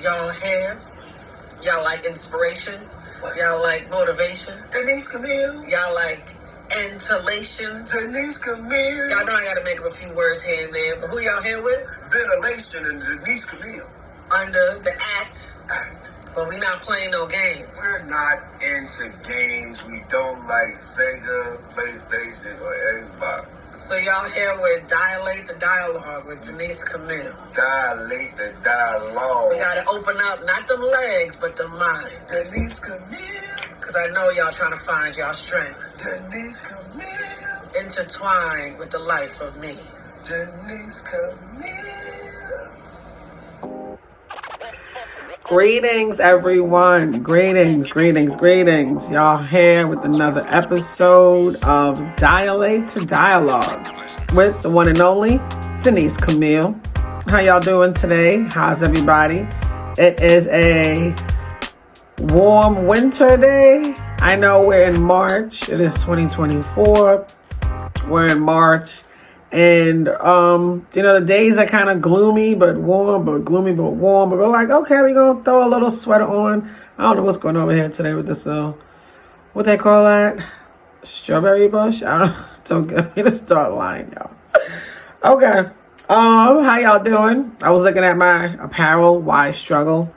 Y'all hair? Y'all like inspiration? Y'all like motivation? Denise Camille. Y'all like ventilation? Denise Camille. Y'all know I gotta make up a few words here and there, but who y'all here with? Ventilation and Denise Camille. Under the act. But we not playing no games. We're not into games. We don't like Sega, PlayStation, or Xbox. So y'all here with Dilate the Dialogue with Denise Camille. Dilate the dialogue. We gotta open up, not them legs, but the minds. Denise Camille. Cause I know y'all trying to find y'all strength. Denise Camille. Intertwined with the life of me. Denise Camille. Greetings, everyone. Greetings. Y'all here with another episode of Dilate to Dialogue with the one and only Denise Camille. How y'all doing today? How's everybody? It is a warm winter day. I know we're in March. It is 2024. We're in March. And, the days are kind of gloomy, but warm, but gloomy, but warm. But we're like, okay, we're going to throw a little sweater on. I don't know what's going on over here today with this, what they call that? Strawberry bush? Don't get me to start lying, y'all. Okay. How y'all doing? I was looking at my apparel, Why Struggle.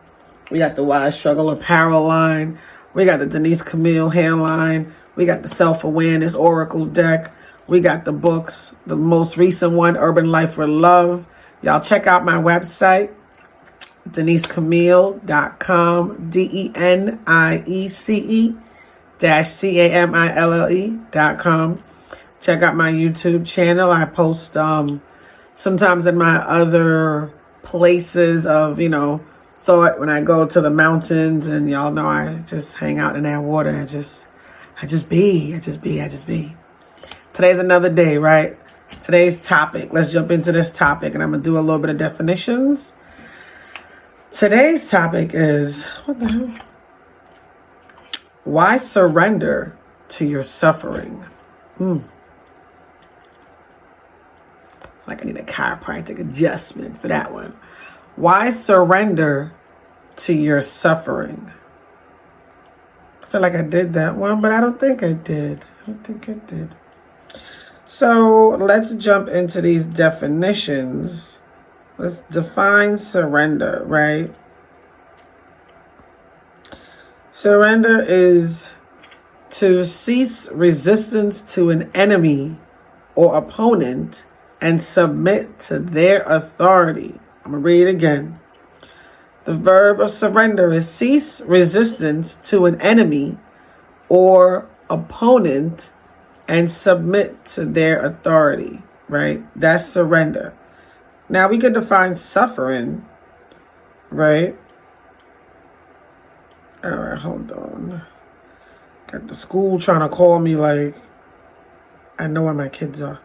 We got the Why Struggle apparel line. We got the Denise Camille hairline. We got the Self-Awareness Oracle deck. We got the books, the most recent one, Urban Life with Love. Y'all check out my website, denicecamille.com, DENIECE-CAMILLE.com. Check out my YouTube channel. I post sometimes in my other places of, thought when I go to the mountains, and y'all know I just hang out in that water. I just be. Today's another day, right? Today's topic. Let's jump into this topic, and I'm going to do a little bit of definitions. Today's topic is, what the hell? Why surrender to your suffering? Like I need a chiropractic adjustment for that one. Why surrender to your suffering? I feel like I did that one, but I don't think I did. So let's jump into these definitions. Let's define surrender, right? Surrender is to cease resistance to an enemy or opponent and submit to their authority. I'm going to read it again. The verb of surrender is cease resistance to an enemy or opponent and submit to their authority, right? That's surrender. Now we could define suffering, right? All right, hold on. Got the school trying to call me like, I know where my kids are.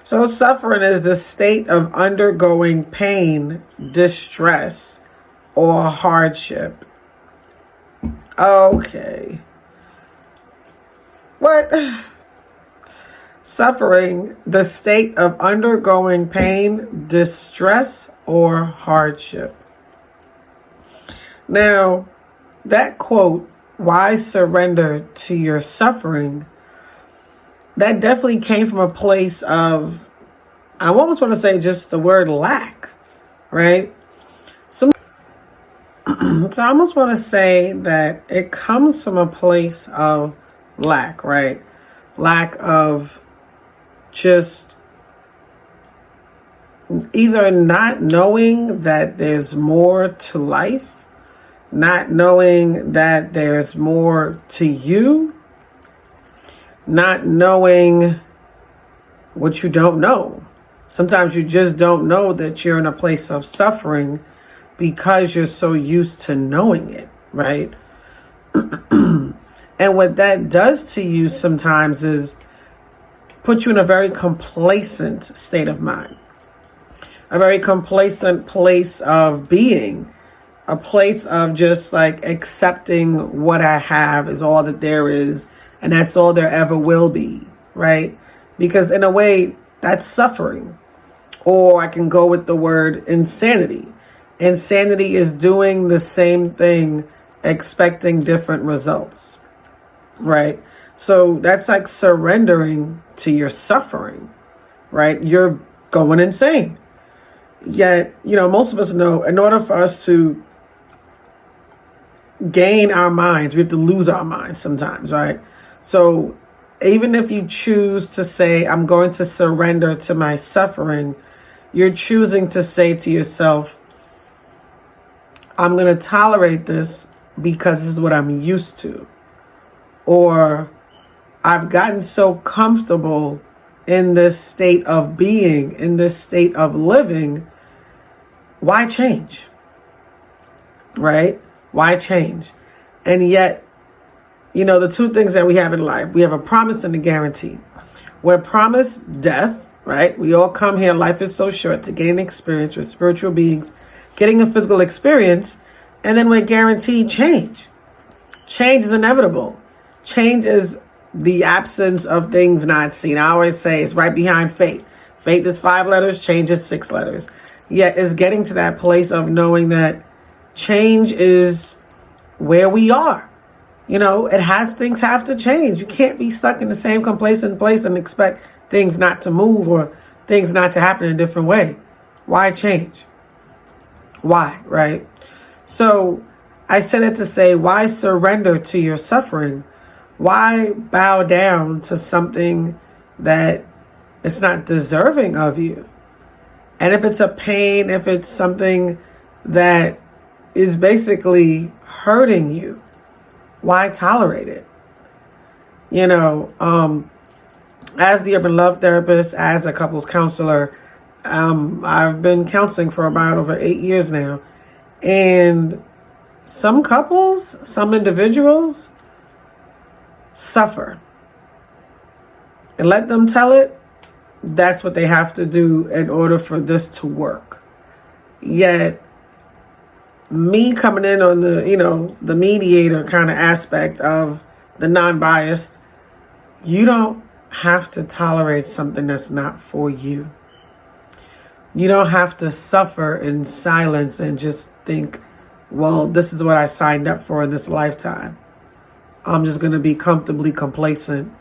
So suffering is the state of undergoing pain, distress, or hardship. Okay. What? Suffering, the state of undergoing pain, distress, or hardship. Now, that quote, why surrender to your suffering, that definitely came from a place of, I almost want to say just the word lack, right? So I almost want to say that it comes from a place of lack, right? Lack of just either not knowing that there's more to life, not knowing that there's more to you, not knowing what you don't know. Sometimes you just don't know that you're in a place of suffering because you're so used to knowing it, right? And what that does to you sometimes is put you in a very complacent state of mind, a very complacent place of being, a place of just like accepting what I have is all that there is, and that's all there ever will be, right? Because in a way, that's suffering. Or I can go with the word insanity. Insanity is doing the same thing, expecting different results, right? So that's like surrendering to your suffering, right? You're going insane. Yet, most of us know in order for us to gain our minds, we have to lose our minds sometimes, right? So even if you choose to say, I'm going to surrender to my suffering, you're choosing to say to yourself, I'm going to tolerate this because this is what I'm used to. Or I've gotten so comfortable in this state of being, in this state of living, why change? Right? Why change? And yet, the two things that we have in life, we have a promise and a guarantee. We're promised death, right? We all come here, life is so short, to gain experience with spiritual beings, getting a physical experience, and then we're guaranteed change. Change is inevitable. Change is the absence of things not seen. I always say it's right behind faith. Faith is 5 letters, change is 6 letters. Yet it's getting to that place of knowing that change is where we are. Things have to change. You can't be stuck in the same complacent place and expect things not to move or things not to happen in a different way. Why change? Why, right? So I said it to say, why surrender to your suffering? Why bow down to something that is not deserving of you? And if it's a pain, if it's something that is basically hurting you, why tolerate it? As the urban love therapist, as a couples counselor, I've been counseling for about over 8 years now. And some couples, some individuals suffer. And let them tell it, that's what they have to do in order for this to work. Yet, me coming in on the mediator kind of aspect of the non-biased, you don't have to tolerate something that's not for you. You don't have to suffer in silence and just think, well, this is what I signed up for in this lifetime. I'm just going to be comfortably complacent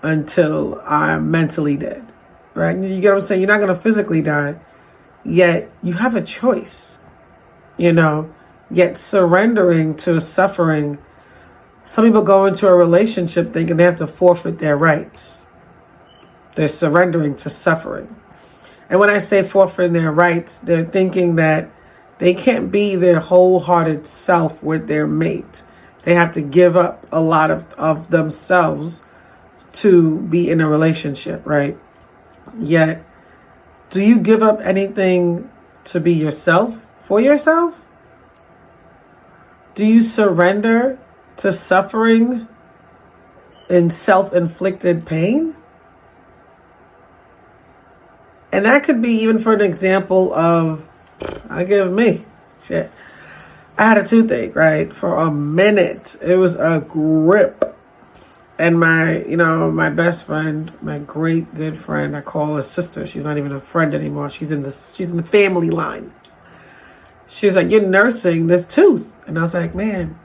until I'm mentally dead, right? You get what I'm saying? You're not going to physically die, yet you have a choice, yet surrendering to suffering. Some people go into a relationship thinking they have to forfeit their rights. They're surrendering to suffering. And when I say forfeiting their rights, they're thinking that they can't be their wholehearted self with their mate. They have to give up a lot of themselves to be in a relationship, right? Yet, do you give up anything to be yourself, for yourself? Do you surrender to suffering in self-inflicted pain? And that could be even for an example of, I give me, shit. I had a toothache, right? For a minute. It was a grip. And my best friend, my great good friend, I call her sister. She's not even a friend anymore. She's in the family line. She's like, you're nursing this tooth. And I was like, man,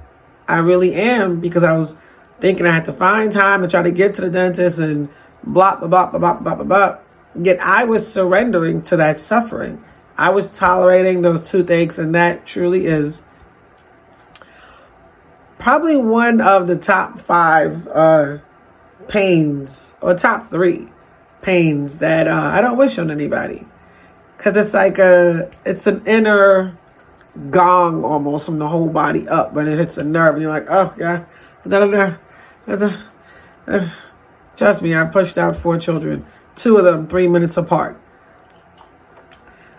I really am, because I was thinking I had to find time to try to get to the dentist and blah, blah, blah, blah, blah, blah, blah, blah. Yet I was surrendering to that suffering. I was tolerating those toothaches, and that truly is probably one of the top 5 pains, or top 3 pains that I don't wish on anybody. Because it's like it's an inner gong almost from the whole body up when it hits a nerve. And you're like, oh, yeah, is that a nerve? Trust me, I pushed out 4 children. 2 of them 3 minutes apart.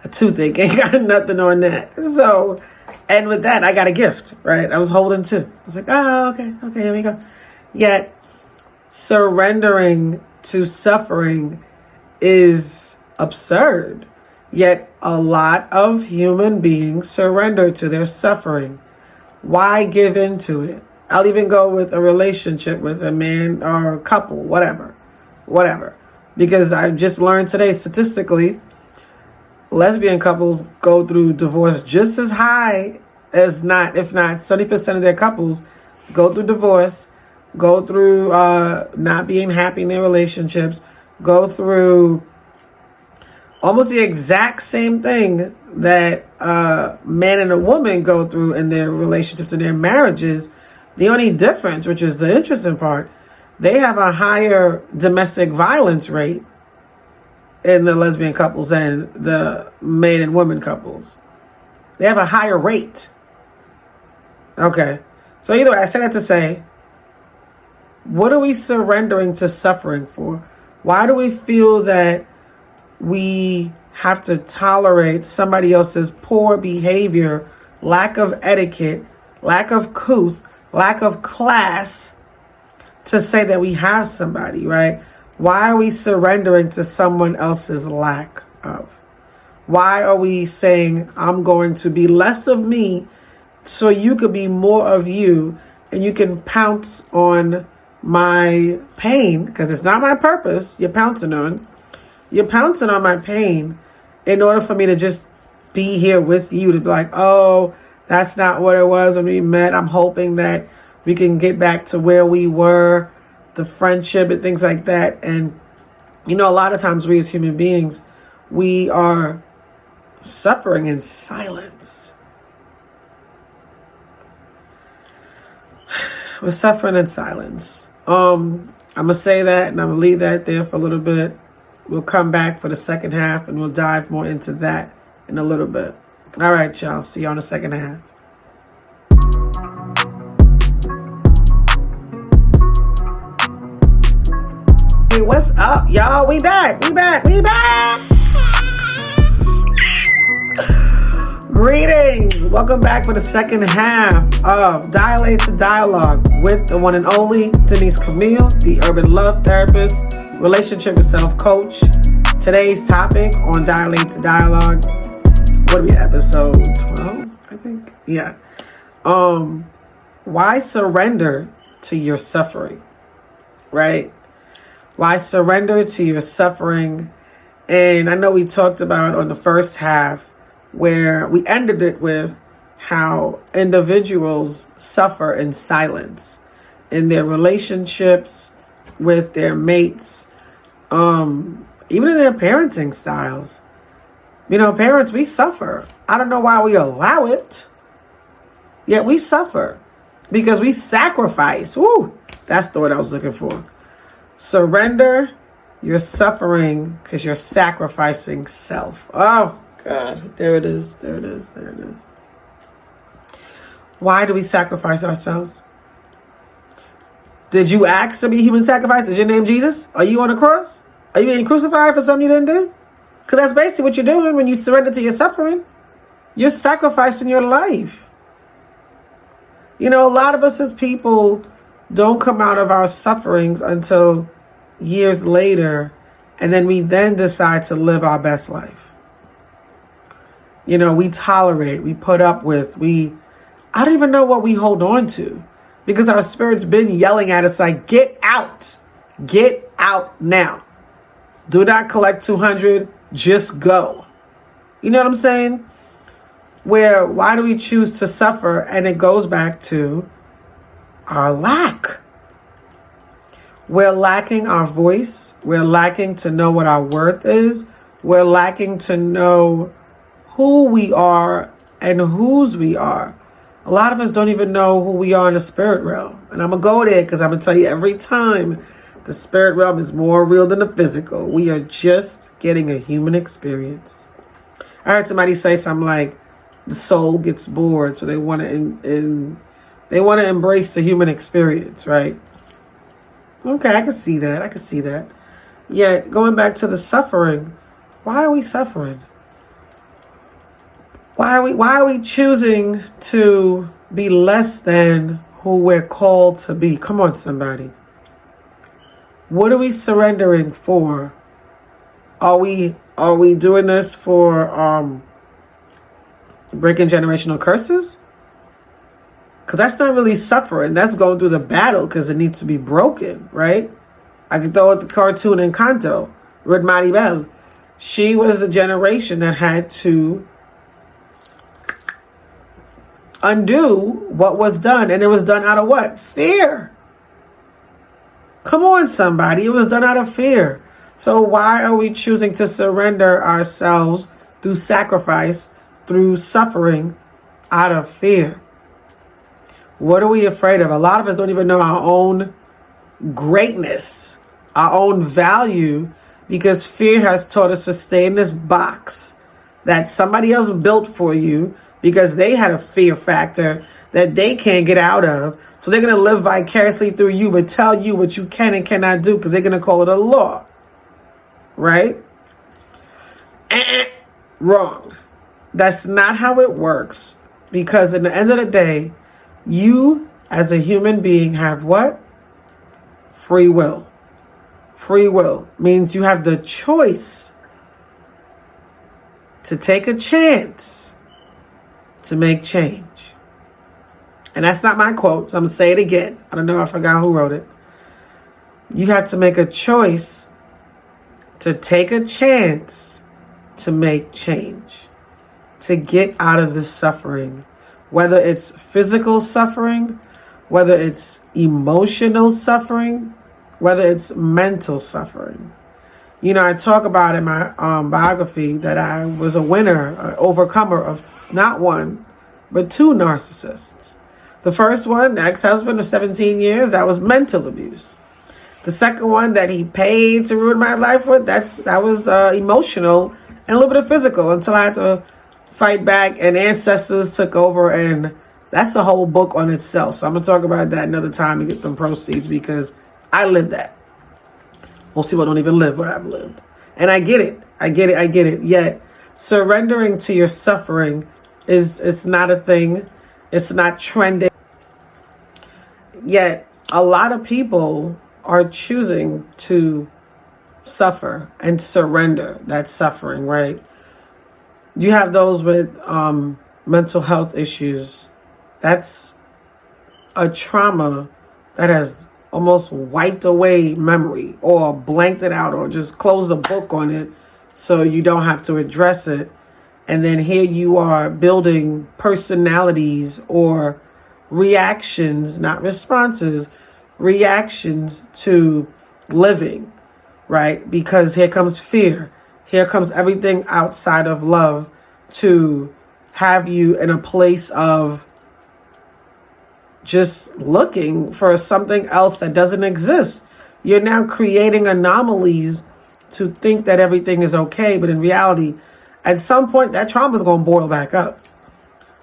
A toothache ain't got nothing on that. So, and with that, I got a gift, right? I was holding 2. I was like, oh, okay, here we go. Yet, surrendering to suffering is absurd. Yet, a lot of human beings surrender to their suffering. Why give in to it? I'll even go with a relationship with a man or a couple, whatever. Because I just learned today, statistically, lesbian couples go through divorce just as high as if not 70% of their couples go through divorce, go through not being happy in their relationships, go through almost the exact same thing that a man and a woman go through in their relationships and their marriages. The only difference, which is the interesting part, they have a higher domestic violence rate in the lesbian couples than the man and woman couples. They have a higher rate. Okay. So either way, I said that to say, what are we surrendering to suffering for? Why do we feel that we have to tolerate somebody else's poor behavior, lack of etiquette, lack of couth, lack of class to say that we have somebody, right? Why are we surrendering to someone else's lack of? Why are we saying, I'm going to be less of me so you could be more of you and you can pounce on my pain, because it's not my purpose you're pouncing on. You're pouncing on my pain in order for me to just be here with you, to be like, oh, that's not what it was when we met. I'm hoping that we can get back to where we were, the friendship and things like that. And, you know, a lot of times we as human beings, we are suffering in silence. We're suffering in silence. I'm going to say that and I'm going to leave that there for a little bit. We'll come back for the second half and we'll dive more into that in a little bit. All right, y'all. See you on the second half. Hey, what's up, y'all? We back. Greetings. Welcome back for the second half of Dilate to Dialogue with the one and only Denise Camille, the urban love therapist, relationship and self coach. Today's topic on Dilate to Dialogue, what are we, episode 12, I think? Yeah. Why surrender to your suffering, right? Why surrender to your suffering? And I know we talked about on the first half where we ended it with how individuals suffer in silence in their relationships with their mates, even in their parenting styles. You know, parents, we suffer. I don't know why we allow it, yet we suffer because we sacrifice. Woo, that's the word I was looking for. Surrender your suffering because you're sacrificing self. Oh, God, there it is. Why do we sacrifice ourselves? Did you ask to be human sacrifice? Is your name Jesus? Are you on the cross? Are you being crucified for something you didn't do? Because that's basically what you're doing when you surrender to your suffering. You're sacrificing your life. You know, a lot of us as people don't come out of our sufferings until years later, and then we then decide to live our best life. You know, we tolerate, we put up with, I don't even know what we hold on to because our spirit's been yelling at us like, get out now. Do not collect 200, just go. You know what I'm saying? Why do we choose to suffer? And it goes back to our lack. We're lacking our voice. We're lacking to know what our worth is. We're lacking to know who we are and whose we are. A lot of us don't even know who we are in the spirit realm. And I'm going to go there because I'm going to tell you every time the spirit realm is more real than the physical. We are just getting a human experience. I heard somebody say something like the soul gets bored, so they want to they want to embrace the human experience, right? Okay, I can see that. Yet, going back to the suffering, why are we suffering? Why are we choosing to be less than who we're called to be? Come on, somebody. What are we surrendering for? Are we doing this for breaking generational curses? Because that's not really suffering. That's going through the battle because it needs to be broken, right? I can throw out the cartoon Encanto with Maribel. She was the generation that had to undo what was done. And it was done out of what? Fear. Come on, somebody. It was done out of fear. So why are we choosing to surrender ourselves through sacrifice, through suffering, out of fear? What are we afraid of? A lot of us don't even know our own greatness, our own value, because fear has taught us to stay in this box that somebody else built for you because they had a fear factor that they can't get out of. So they're going to live vicariously through you, but tell you what you can and cannot do because they're going to call it a law. Right? Wrong. That's not how it works. Because at the end of the day, you as a human being have what? Free will. Free will means you have the choice to take a chance to make change. And that's not my quote, so I'm going to say it again. I don't know, I forgot who wrote it. You have to make a choice to take a chance to make change, to get out of this suffering, whether it's physical suffering, whether it's emotional suffering, whether it's mental suffering. You know, I talk about in my biography that I was a winner, an overcomer of not one, but two narcissists. The first one, the ex-husband of 17 years, that was mental abuse. The second one that he paid to ruin my life with, that was emotional and a little bit of physical until I had to fight back and ancestors took over, and that's a whole book on itself. So I'm going to talk about that another time to get some proceeds because I lived that. Most people don't even live what I've lived. And I get it. Yet surrendering to your suffering is not a thing. It's not trending. Yet a lot of people are choosing to suffer and surrender that suffering, right? You have those with mental health issues. That's a trauma that has almost wiped away memory or blanked it out or just closed the book on it so you don't have to address it. And then here you are building personalities or reactions, not responses, reactions to living, right? Because here comes fear. Here comes everything outside of love to have you in a place of just looking for something else that doesn't exist. You're now creating anomalies to think that everything is okay, but in reality, at some point, that trauma is going to boil back up.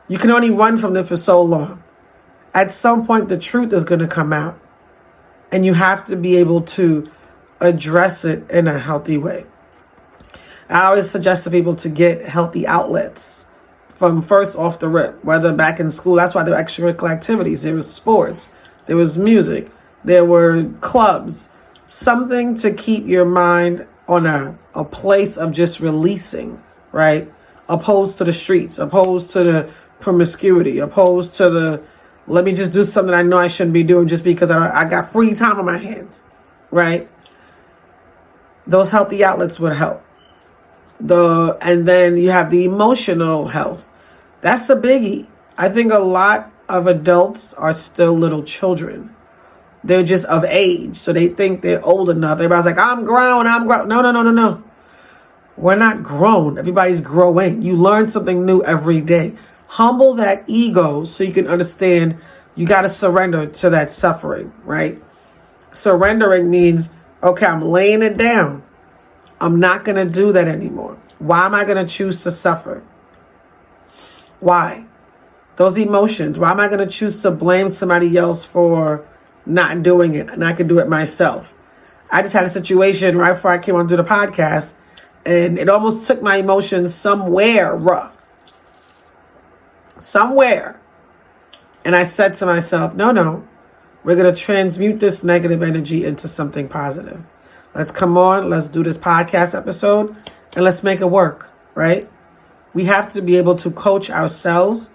You can only run from it for so long. At some point, the truth is going to come out. And you have to be able to address it in a healthy way. I always suggest to people to get healthy outlets from first off the rip, whether back in school. That's why there were extracurricular activities. There was sports. There was music. There were clubs. Something to keep your mind on a place of just releasing. Right? Opposed to the streets, opposed to the promiscuity, opposed to the, let me just do something I know I shouldn't be doing just because I got free time on my hands. Right? Those healthy outlets would help. And then you have the emotional health. That's a biggie. I think a lot of adults are still little children. They're just of age. So they think they're old enough. Everybody's like, I'm grown. No. We're not grown. Everybody's growing. You learn something new every day. Humble that ego so you can understand you got to surrender to that suffering, right? Surrendering means, okay, I'm laying it down. I'm not going to do that anymore. Why am I going to choose to suffer? Why? Those emotions. Why am I going to choose to blame somebody else for not doing it? And I can do it myself. I just had a situation right before I came on to the podcast, and it almost took my emotions somewhere rough. Somewhere. And I said to myself, no. We're going to transmute this negative energy into something positive. Let's come on. Let's do this podcast episode and let's make it work, right? We have to be able to coach ourselves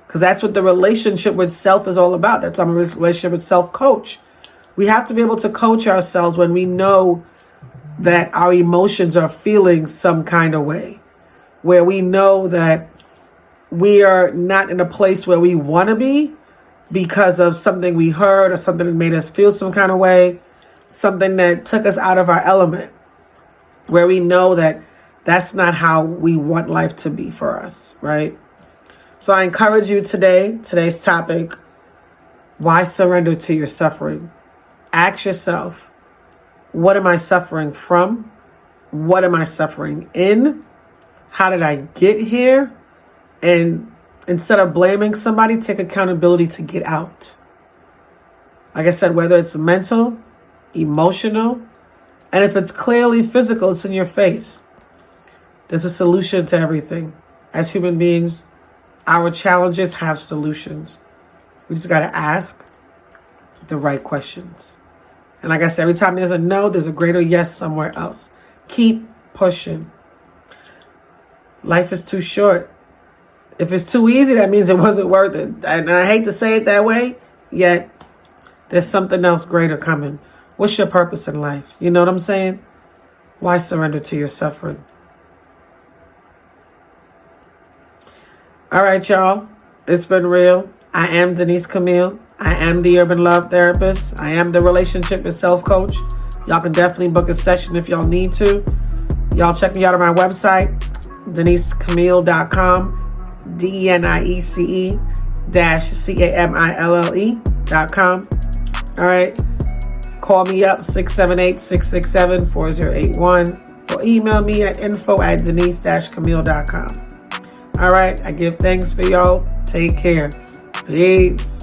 because that's what the relationship with self is all about. That's our relationship with self-coach. We have to be able to coach ourselves when we know that our emotions are feeling some kind of way, where we know that we are not in a place where we want to be because of something we heard or something that made us feel some kind of way, something that took us out of our element, where we know that that's not how we want life to be for us, right? So I encourage you today's topic, why surrender to your suffering? Ask yourself, what am I suffering from? What am I suffering in? How did I get here? And instead of blaming somebody, take accountability to get out. Like I said, whether it's mental, emotional, and if it's clearly physical, it's in your face. There's a solution to everything. As human beings, our challenges have solutions. We just got to ask the right questions. And like I said, every time there's a no, there's a greater yes somewhere else. Keep pushing. Life is too short. If it's too easy, that means it wasn't worth it. And I hate to say it that way, yet there's something else greater coming. What's your purpose in life? You know what I'm saying? Why surrender to your suffering? All right, y'all. It's been real. I am Denise Camille. I am the Urban Love Therapist. I am the Relationship and Self Coach. Y'all can definitely book a session if y'all need to. Y'all check me out on my website, denicecamille.com, DENICE-CAMILLE.com. All right. Call me up, 678-667-4081, or email me at info@denise-camille.com. All right. I give thanks for y'all. Take care. Peace.